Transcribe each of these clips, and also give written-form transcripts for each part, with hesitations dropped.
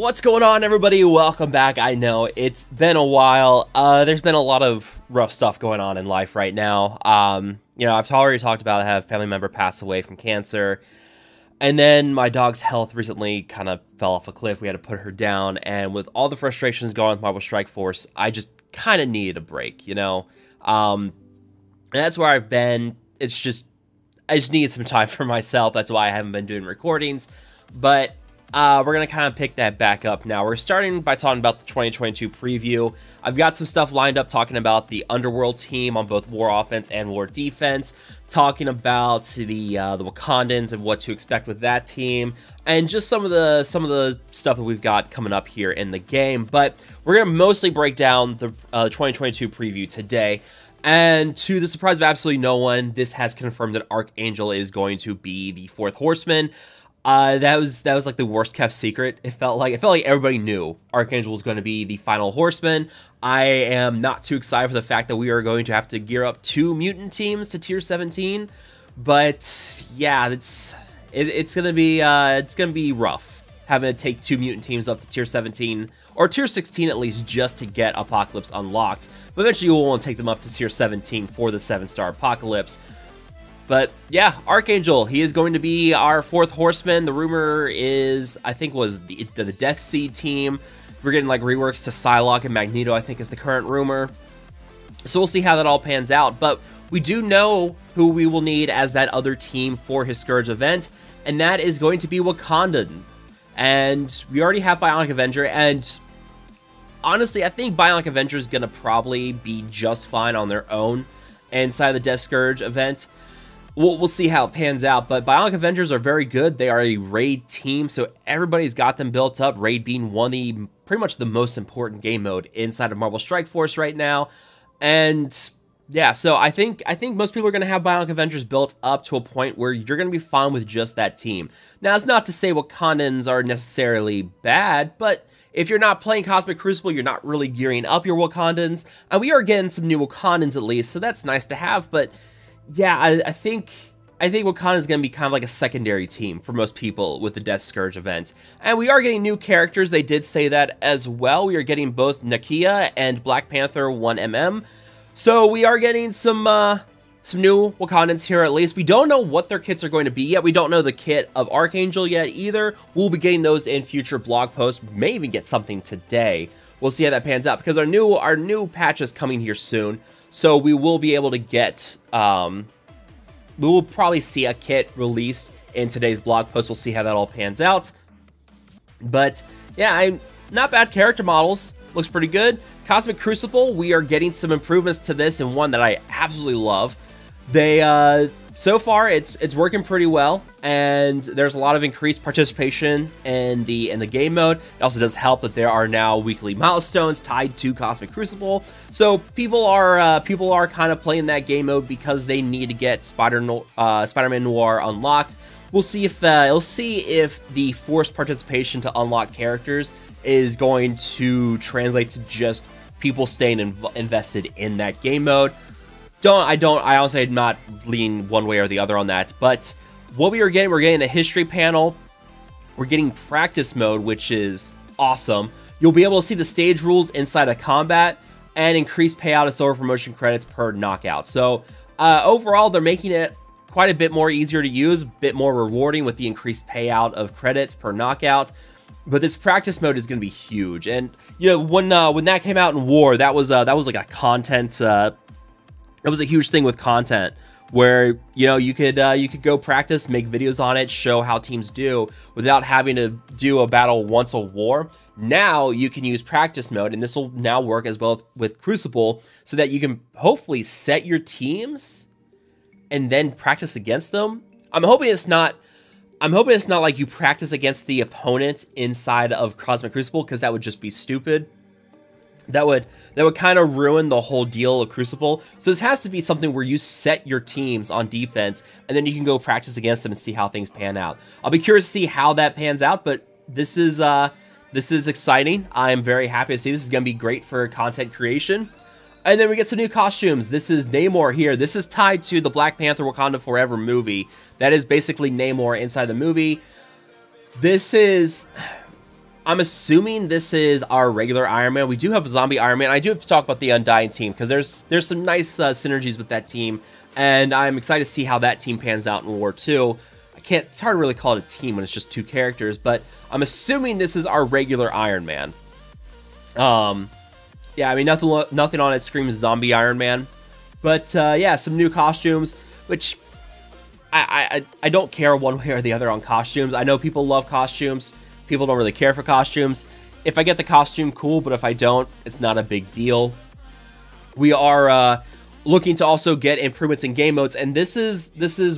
What's going on, everybody? Welcome back. I know it's been a while. There's been a lot of rough stuff going on in life right now. You know, I've already talked about I have a family member pass away from cancer, and then my dog's health recently kind of fell off a cliff. We had to put her down, and with all the frustrations going with Marvel Strike Force, I just kind of needed a break, you know? And that's where I've been. I just needed some time for myself. That's why I haven't been doing recordings, but we're going to kind of pick that back up now. We're starting by talking about the 2022 preview. I've got some stuff lined up talking about the Underworld team on both War Offense and War Defense, talking about the Wakandans and what to expect with that team, and just some of the stuff that we've got coming up here in the game. But we're going to mostly break down the 2022 preview today. And to the surprise of absolutely no one, this has confirmed that Archangel is going to be the fourth horseman. That was like the worst kept secret. It felt like everybody knew Archangel was going to be the final horseman. I am not too excited for the fact that we are going to have to gear up 2 mutant teams to tier 17, but yeah, it's gonna be rough having to take 2 mutant teams up to tier 17 or tier 16 at least just to get Apocalypse unlocked. But eventually we'll want to take them up to tier 17 for the 7-star Apocalypse. But yeah, Archangel, he is going to be our fourth horseman. The rumor is, I think, was the Death Seed team. We're getting like reworks to Psylocke and Magneto, I think, is the current rumor. So we'll see how that all pans out. But we do know who we will need as that other team for his Scourge event, and that is going to be Wakandan. And we already have Bionic Avenger, and honestly, I think Bionic Avenger is going to probably be just fine on their own inside the Death Scourge event. We'll see how it pans out, but Bionic Avengers are very good. They are a raid team, so everybody's got them built up. Raid being pretty much the most important game mode inside of Marvel Strike Force right now. And yeah, so I think most people are going to have Bionic Avengers built up to a point where you're going to be fine with just that team. Now, it's not to say Wakandans are necessarily bad, but if you're not playing Cosmic Crucible, you're not really gearing up your Wakandans. And we are getting some new Wakandans at least, so that's nice to have, but yeah, I think Wakanda is going to be kind of like a secondary team for most people with the Death Scourge event. And we are getting new characters. They did say that as well. We are getting both Nakia and Black Panther 1mm. So we are getting some new Wakandans here at least. We don't know what their kits are going to be yet. We don't know the kit of Archangel yet either. We'll be getting those in future blog posts. We may even get something today. We'll see how that pans out because our new patch is coming here soon. So we will be able to get, we will probably see a kit released in today's blog post. We'll see how that all pans out. But yeah, not bad character models. Looks pretty good. Cosmic Crucible, we are getting some improvements to this, and one that I absolutely love. They, so far it's working pretty well, and there's a lot of increased participation in the game mode. It also does help that there are now weekly milestones tied to Cosmic Crucible, so people are kind of playing that game mode because they need to get Spider-Man Noir unlocked. We'll see if the forced participation to unlock characters is going to translate to just people staying invested in that game mode. I honestly am not leaning one way or the other on that, but what we're getting a history panel. We're getting practice mode, which is awesome. You'll be able to see the stage rules inside of combat and increased payout of silver promotion credits per knockout. So overall, they're making it quite a bit more easier to use, a bit more rewarding with the increased payout of credits per knockout. But this practice mode is going to be huge, and you know when that came out in War, that was like a content. It was a huge thing with content where, you know, you could go practice, make videos on it, show how teams do without having to do a battle once a war. Now you can use practice mode, and this will now work as well with Crucible, so that you can hopefully set your teams and then practice against them. I'm hoping it's not like you practice against the opponent inside of Cosmic Crucible, because that would just be stupid. That would kind of ruin the whole deal of Crucible. So this has to be something where you set your teams on defense, and then you can go practice against them and see how things pan out. I'll be curious to see how that pans out, but this is exciting. I'm very happy to see. This is going to be great for content creation. And then we get some new costumes. This is Namor here. This is tied to the Black Panther Wakanda Forever movie. That is basically Namor inside the movie. This is... I'm assuming this is our regular Iron Man. We do have a zombie Iron Man. I do have to talk about the Undying team because there's some nice synergies with that team, and I'm excited to see how that team pans out in War 2. It's hard to really call it a team when it's just 2 characters, but I'm assuming this is our regular Iron Man. Yeah, I mean, nothing on it screams zombie Iron Man, but yeah, some new costumes, which I don't care one way or the other on costumes. I know people love costumes. People don't really care for costumes. If I get the costume, cool, but if I don't, it's not a big deal. We are looking to also get improvements in game modes, and this is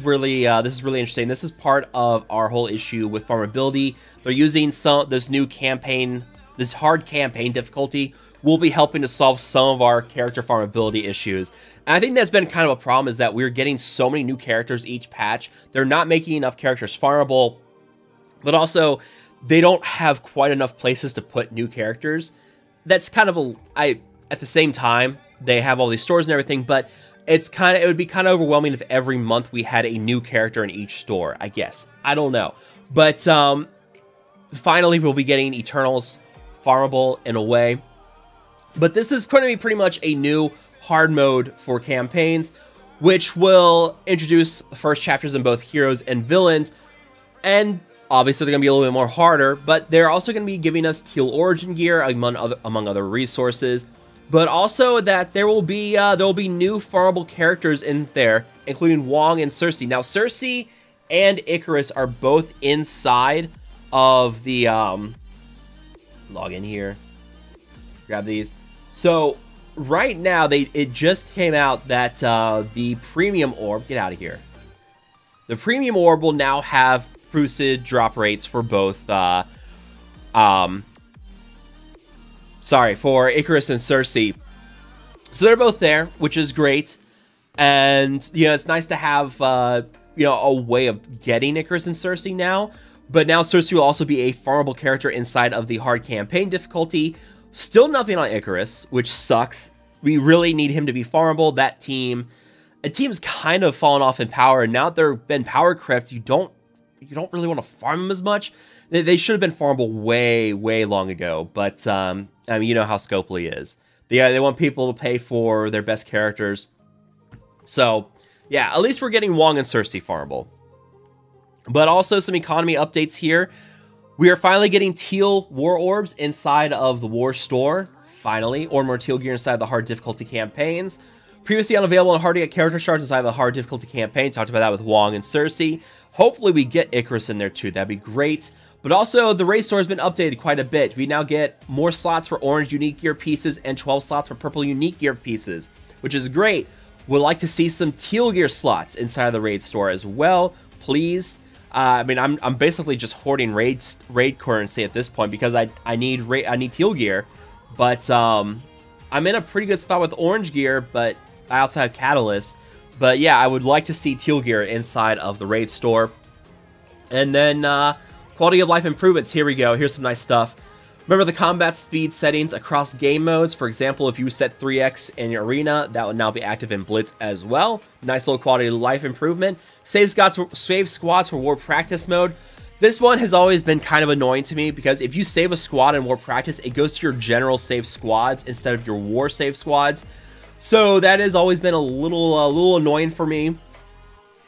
really interesting. This is part of our whole issue with farmability. They're using this new campaign, this hard campaign difficulty will be helping to solve some of our character farmability issues. And I think that's been kind of a problem, is that we're getting so many new characters each patch. They're not making enough characters farmable, but also they don't have quite enough places to put new characters. That's kind of at the same time, they have all these stores and everything, but it would be kind of overwhelming if every month we had a new character in each store, I guess. I don't know. But finally, we'll be getting Eternals farmable in a way. But this is going to be pretty much a new hard mode for campaigns, which will introduce first chapters in both heroes and villains. And obviously, they're going to be a little bit more harder, but they're also going to be giving us Teal Origin gear, among other resources. But also that there will be new farmable characters in there, including Wong and Cersei. Now, Cersei and Icarus are both inside of the log in here, grab these. So right now, it just came out that the premium orb, get out of here. The premium orb will now have boosted drop rates for both for Icarus and Cersei. So they're both there, which is great. And, you know, it's nice to have, you know, a way of getting Icarus and Cersei now. But now Cersei will also be a farmable character inside of the hard campaign difficulty. Still nothing on Icarus, which sucks. We really need him to be farmable. That team's kind of fallen off in power. And now that they've been power crept, you don't really want to farm them as much. They should have been farmable way long ago. But I mean, you know how Scopely is. They want people to pay for their best characters. So yeah, at least we're getting Wong and Cersei farmable. But also some economy updates here. We are finally getting teal war orbs inside of the war store. Finally, or more teal gear inside the hard difficulty campaigns. Previously unavailable and hard to get character shards inside the hard difficulty campaign. Talked about that with Wong and Cersei. Hopefully we get Icarus in there too. That'd be great. But also, the raid store has been updated quite a bit. We now get more slots for orange unique gear pieces and 12 slots for purple unique gear pieces, which is great. Would like to see some teal gear slots inside of the raid store as well, please. I mean, I'm basically just hoarding raid currency at this point because I need teal gear. But I'm in a pretty good spot with orange gear, but I also have catalyst. But yeah, I would like to see teal gear inside of the raid store. And then quality of life improvements. Here we go. Here's some nice stuff. Remember the combat speed settings across game modes. For example, if you set 3x in your arena, that would now be active in Blitz as well. Nice little quality of life improvement. Save squads for war practice mode. This one has always been kind of annoying to me because if you save a squad in war practice, it goes to your general save squads instead of your war save squads. So that has always been a little annoying for me.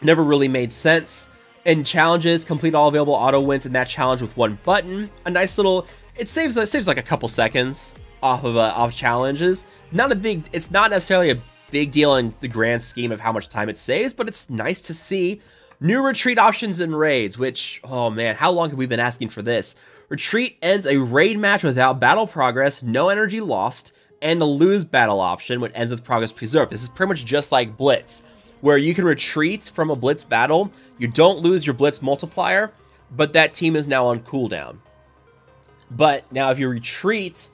Never really made sense. In challenges, complete all available auto wins in that challenge with one button. A nice little, it saves like a couple seconds off of challenges. It's not necessarily a big deal in the grand scheme of how much time it saves, but it's nice to see. New retreat options in raids, which, oh man, how long have we been asking for this? Retreat ends a raid match without battle progress, no energy lost, and the lose battle option, which ends with progress preserved. This is pretty much just like Blitz, where you can retreat from a Blitz battle. You don't lose your Blitz multiplier, but that team is now on cooldown. But now if you retreat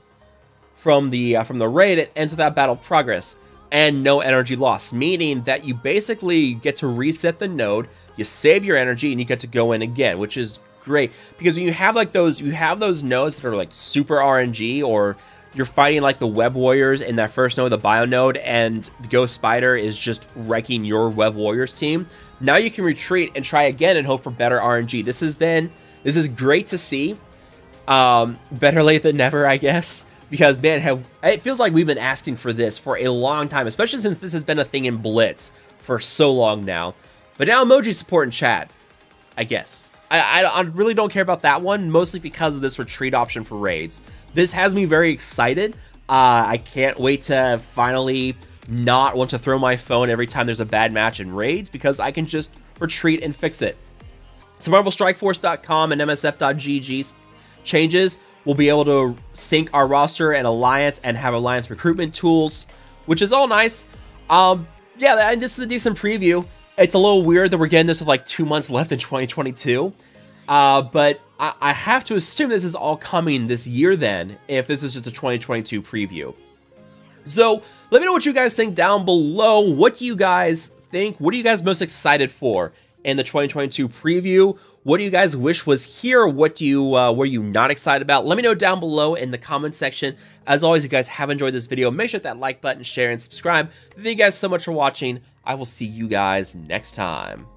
from the raid, it ends without battle progress and no energy loss, meaning that you basically get to reset the node, you save your energy, and you get to go in again, which is great. Because when you have like those nodes that are like super RNG, or you're fighting like the Web Warriors in that first node, the Bio node, and the Ghost Spider is just wrecking your Web Warriors team. Now you can retreat and try again and hope for better RNG. This is great to see. Better late than never, I guess. Because, man, it feels like we've been asking for this for a long time, especially since this has been a thing in Blitz for so long now. But now emoji support in chat, I guess. I really don't care about that one, mostly because of this retreat option for raids. This has me very excited. I can't wait to finally not want to throw my phone every time there's a bad match in raids, because I can just retreat and fix it. So MarvelStrikeForce.com and MSF.GG's changes. We'll be able to sync our roster and alliance and have alliance recruitment tools, which is all nice. Yeah, and this is a decent preview. It's a little weird that we're getting this with like 2 months left in 2022. But I have to assume this is all coming this year then, if this is just a 2022 preview. So let me know what you guys think down below. What do you guys think? What are you guys most excited for in the 2022 preview? What do you guys wish was here? What do you were you not excited about? Let me know down below in the comment section. As always, if you guys have enjoyed this video, make sure to hit that like button, share, and subscribe. Thank you guys so much for watching. I will see you guys next time.